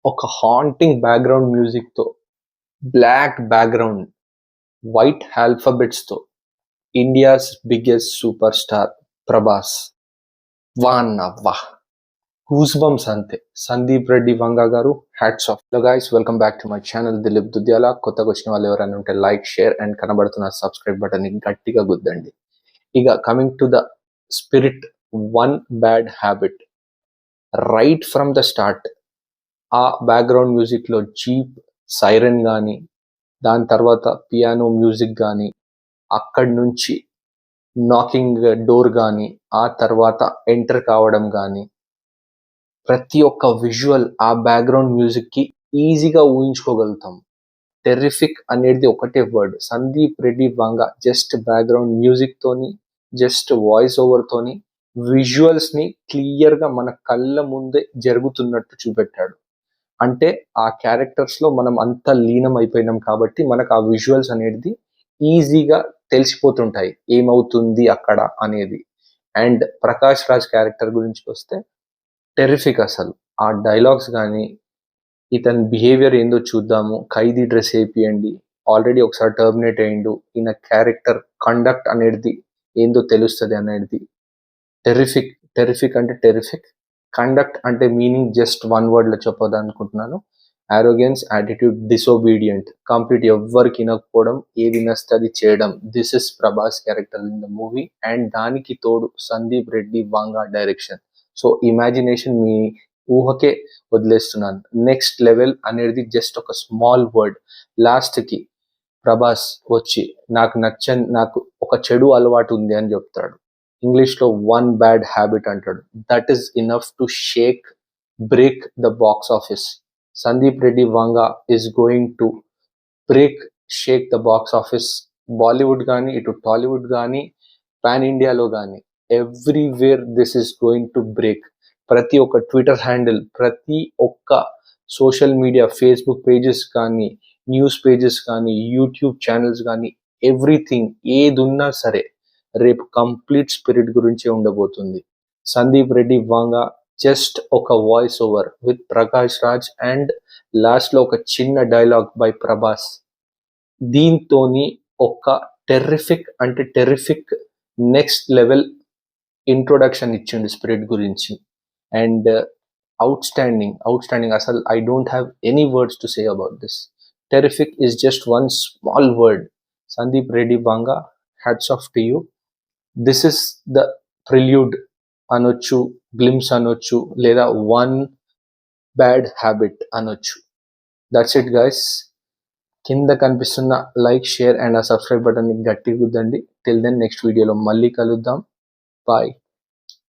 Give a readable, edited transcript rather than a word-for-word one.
ఒక haunting background మ్యూజిక్తో, black background, white ఆల్ఫాబెట్స్తో India's biggest super star Prabhas. వా గూస్ బంప్స్ అంతే. Sandeep Reddy Vanga garu, hats off. Hello guys, welcome back to my channel Dileep Dudyala. కొత్తగా వచ్చిన వాళ్ళు ఎవరైనా ఉంటే లైక్, షేర్ అండ్ కనబడుతున్న సబ్స్క్రైబ్ బటన్ని గట్టిగా గుద్దండి. ఇక coming to the Spirit, one bad habit. Right from the start ఆ బ్యాక్గ్రౌండ్ మ్యూజిక్లో జీప్ సైరన్ కానీ, దాని తర్వాత పియానో మ్యూజిక్ కానీ, అక్కడి నుంచి నాకింగ్ డోర్ కానీ, ఆ తర్వాత ఎంటర్ కావడం కానీ, ప్రతి ఒక్క విజువల్ ఆ బ్యాక్గ్రౌండ్ మ్యూజిక్కి ఈజీగా ఊహించుకోగలుగుతాం. టెర్రిఫిక్ అనేది ఒకటే వర్డ్. సందీప్ రెడ్డి వంగ జస్ట్ బ్యాక్గ్రౌండ్ మ్యూజిక్తోని, జస్ట్ వాయిస్ ఓవర్తోని విజువల్స్ని క్లియర్గా మన కళ్ళ ముందే జరుగుతున్నట్టు చూపెట్టాడు. అంటే ఆ క్యారెక్టర్స్లో మనం అంత లీనం అయిపోయినాం కాబట్టి మనకు ఆ విజువల్స్ అనేది ఈజీగా తెలిసిపోతుంటాయి ఏమవుతుంది అక్కడ అనేది. అండ్ ప్రకాష్ రాజ్ క్యారెక్టర్ గురించి వస్తే టెర్రిఫిక్. అసలు ఆ డైలాగ్స్ కానీ, ఇతని బిహేవియర్ ఏందో చూద్దాము, ఖైదీ డ్రెస్ వేపియండి, ఆల్రెడీ ఒకసారి టర్మినేట్ అయ్యిండు, ఈయన క్యారెక్టర్ కండక్ట్ అనేది ఏందో తెలుస్తుంది అనేది. టెర్రిఫిక్. టెర్రిఫిక్ అంటే టెర్రిఫిక్. కండక్ట్ అంటే మీనింగ్ జస్ట్ వన్ వర్డ్లో చెప్పదనుకుంటున్నాను. ఆరోగెన్స్, యాటిట్యూడ్, డిసోబీడియంట్, కంప్లీట్, ఎవ్వరికి వినకపోవడం, ఏది నస్తే అది చేయడం. This is Prabhas character in the movie. And దానికి తోడు Sandeep Reddy Vanga direction. So imagination మీ ఊహకే వదిలేస్తున్నాను. నెక్స్ట్ లెవెల్ అనేది జస్ట్ ఒక స్మాల్ వర్డ్. లాస్ట్కి ప్రభాస్ వచ్చి నాకు ఒక చెడు అలవాటు ఉంది అని చెప్తాడు. ఇంగ్లీష్లో వన్ బ్యాడ్ హ్యాబిట్ అంటాడు. That is enough to break the box office. Sandeep Reddy Vanga is going to Sheikh the box office. Bollywood కానీ, ఇటు టాలీవుడ్ కానీ, పాన్ ఇండియాలో కానీ, everywhere this is going to break. ప్రతి ఒక్క ట్విట్టర్ హ్యాండిల్, ప్రతి ఒక్క సోషల్ మీడియా, ఫేస్బుక్ పేజెస్ కానీ, న్యూస్ పేజెస్ కానీ, యూట్యూబ్ ఛానల్స్ కానీ, ఎవ్రీథింగ్ ఏది ఉన్నా సరే రేపు కంప్లీట్ స్పిరిట్ గురించే ఉండబోతుంది. సందీప్ రెడ్డి వంగ జస్ట్ ఒక voice over with Prakash Raj and లాస్ట్లో ఒక చిన్న డైలాగ్ బై ప్రభాస్. దీంతోని ఒక టెర్రిఫిక్ నెక్స్ట్ లెవెల్ ఇంట్రొడక్షన్ ఇచ్చిండు స్పిరిట్ గురించి. And outstanding. అసలు I don't have any words to say about this. Terrific is just one small word. Sandeep Reddy Vanga, hats off to you. This is the prelude అనొచ్చు, glimpse అనొచ్చు, లేదా one bad habit అనొచ్చు. That's it guys. కింద కనిపిస్తున్న like, share and ఆ subscribe బటన్ని గట్టి గుద్దండి. Till then next వీడియోలో మళ్ళీ కలుద్దాం. బాయ్.